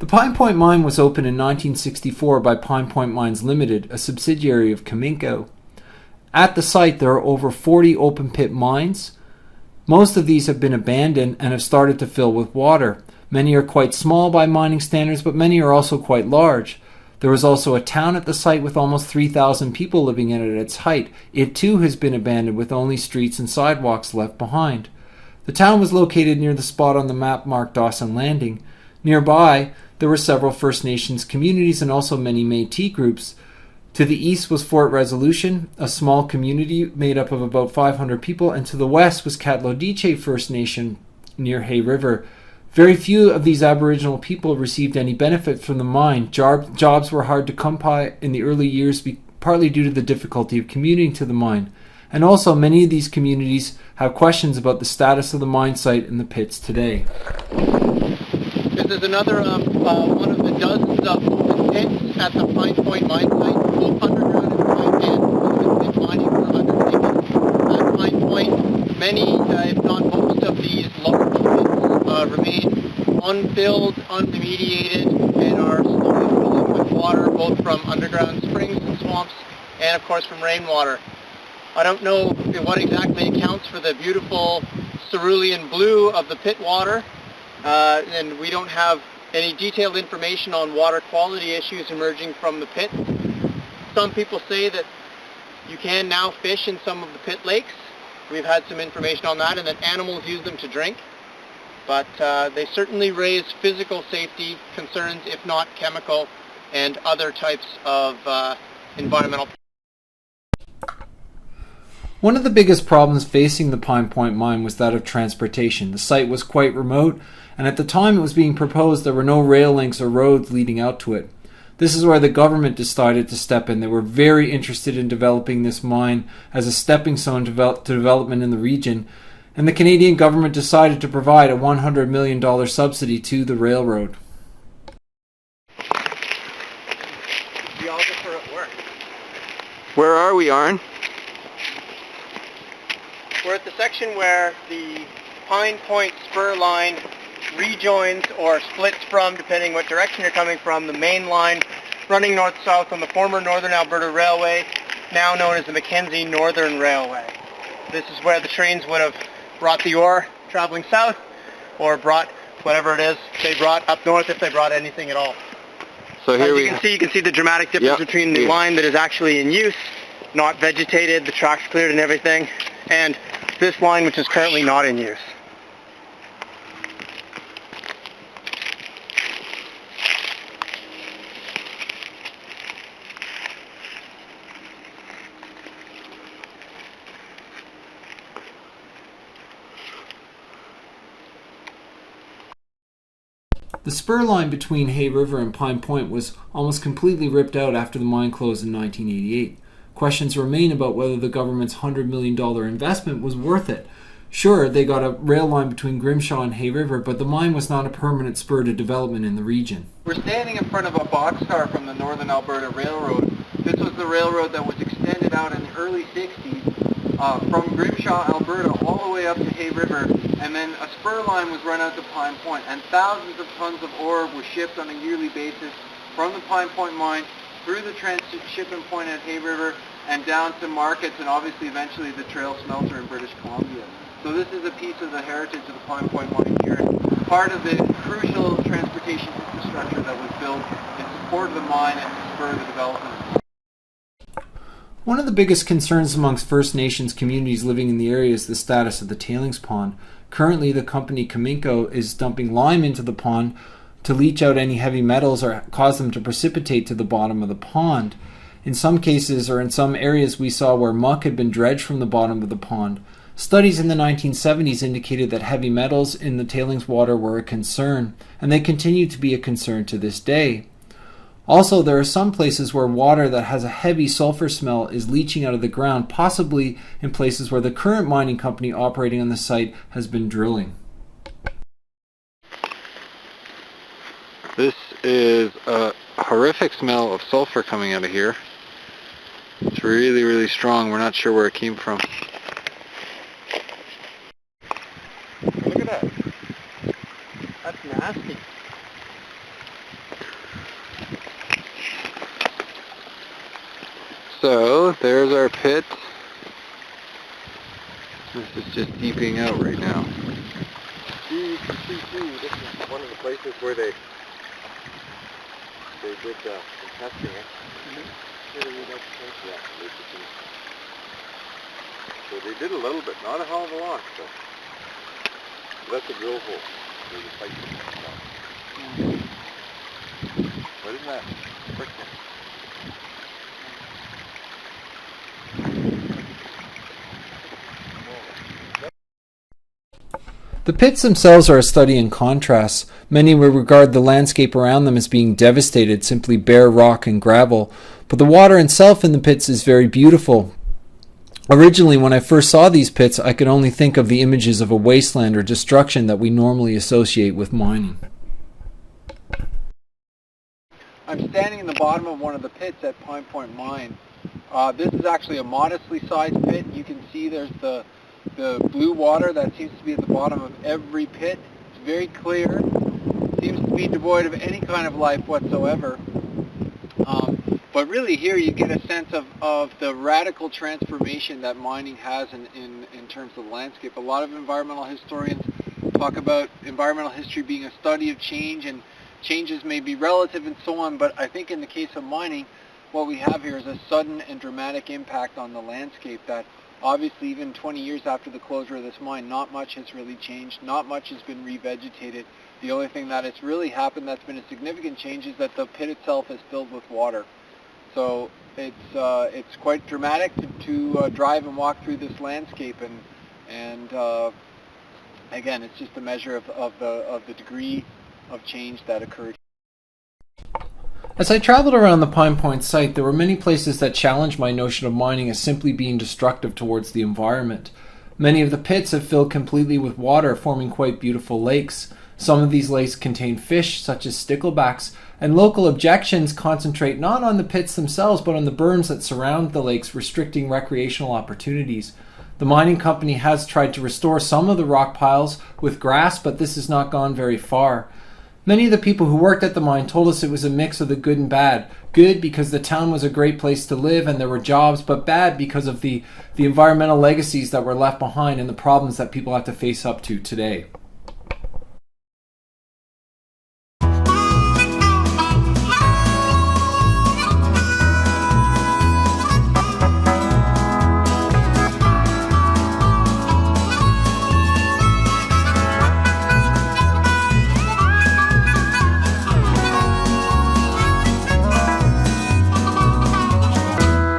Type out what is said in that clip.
Pine Point Mine was opened in 1964 by Pine Point Mines Limited, a subsidiary of Caminco. At the site there are over 40 open pit mines. Most of these have been abandoned and have started to fill with water. Many are quite small by mining standards, but many are also quite large. There was also a town at the site with almost 3,000 people living in it at its height. It too has been abandoned with only streets and sidewalks left behind. The town was located near the spot on the map marked Dawson Landing. Nearby, there were several First Nations communities and also many Métis groups. To the east was Fort Resolution, a small community made up of about 500 people, and to the west was Katlodiche First Nation near Hay River. Very few of these Aboriginal people received any benefit from the mine. Jobs were hard to come by in the early years, partly due to the difficulty of commuting to the mine. And also, many of these communities have questions about the status of the mine site and the pits today. This is another one of the dozens of open pits at the Pine Point mine site, both underground and mine and been mining for hundreds of acres. At Pine Point, many, if not most, of these large pits remain unfilled, unremediated, and are slowly filling with water, both from underground springs and swamps, and of course from rainwater. I don't know what exactly accounts for the beautiful cerulean blue of the pit water, and we don't have any detailed information on water quality issues emerging from the pit. Some people say that you can now fish in some of the pit lakes. We've had some information on that, and that animals use them to drink. But they certainly raise physical safety concerns, if not chemical and other types of environmental. One of the biggest problems facing the Pine Point mine was that of transportation. The site was quite remote, and at the time it was being proposed there were no rail links or roads leading out to it. This is where the government decided to step in. They were very interested in developing this mine as a stepping stone to development in the region, and the Canadian government decided to provide a $100 million subsidy to the railroad. Geographer at work. Where are we, Arn? We're at the section where the Pine Point spur line rejoins or splits from, depending what direction you're coming from, the main line running north-south on the former Northern Alberta Railway, now known as the Mackenzie Northern Railway. This is where the trains would have brought the ore traveling south, or brought whatever it is they brought up north, if they brought anything at all. So here you can see the dramatic difference between the line that is actually in use, not vegetated, the tracks cleared and everything, and this line which is currently not in use. The spur line between Hay River and Pine Point was almost completely ripped out after the mine closed in 1988. Questions remain about whether the government's $100 million investment was worth it. Sure, they got a rail line between Grimshaw and Hay River, but the mine was not a permanent spur to development in the region. We're standing in front of a boxcar from the Northern Alberta Railroad. This was the railroad that was extended out in the early 60s from Grimshaw, Alberta, all the way up to Hay River, and then a spur line was run out to Pine Point, and thousands of tons of ore were shipped on a yearly basis from the Pine Point mine through the transshipment point at Hay River and down to markets, and obviously eventually the Trail Smelter in British Columbia. So this is a piece of the heritage of the Pine Point mine here, part of the crucial transportation infrastructure that was built in support of the mine and to spur the development. One of the biggest concerns amongst First Nations communities living in the area is the status of the tailings pond. Currently, the company Caminco is dumping lime into the pond to leach out any heavy metals or cause them to precipitate to the bottom of the pond. In some cases, or in some areas, we saw where muck had been dredged from the bottom of the pond. Studies in the 1970s indicated that heavy metals in the tailings water were a concern, and they continue to be a concern to this day. Also, there are some places where water that has a heavy sulfur smell is leaching out of the ground, possibly in places where the current mining company operating on the site has been drilling. This is a horrific smell of sulfur coming out of here. It's really, really strong. We're not sure where it came from. Look at that. That's nasty. So there's our pit. This is just deeping out right now. See, you can see too, this is one of the places where they did some testing. So they did a little bit, not a hell of a lot. So that's a drill hole. There's a pipe in there. What is that? The pits themselves are a study in contrasts. Many will regard the landscape around them as being devastated, simply bare rock and gravel, but the water itself in the pits is very beautiful. Originally, when I first saw these pits, I could only think of the images of a wasteland or destruction that we normally associate with mining. I'm standing in the bottom of one of the pits at Pine Point Mine. This is actually a modestly sized pit. You can see there's the blue water that seems to be at the bottom of every pit. It's very clear. Seems to be devoid of any kind of life whatsoever. But really here you get a sense of the radical transformation that mining has in terms of the landscape. A lot of environmental historians talk about environmental history being a study of change, and changes may be relative and so on, but I think in the case of mining, what we have here is a sudden and dramatic impact on the landscape that obviously even 20 years after the closure of this mine, not much has really changed, not much has been revegetated. The only thing that has really happened that's been a significant change is that the pit itself is filled with water. So it's quite dramatic to drive and walk through this landscape, and again, it's just a measure of the degree of change that occurred. As I traveled around the Pine Point site, there were many places that challenged my notion of mining as simply being destructive towards the environment. Many of the pits have filled completely with water, forming quite beautiful lakes. Some of these lakes contain fish, such as sticklebacks, and local objections concentrate not on the pits themselves, but on the berms that surround the lakes, restricting recreational opportunities. The mining company has tried to restore some of the rock piles with grass, but this has not gone very far. Many of the people who worked at the mine told us it was a mix of the good and bad. Good because the town was a great place to live and there were jobs, but bad because of the environmental legacies that were left behind and the problems that people have to face up to today.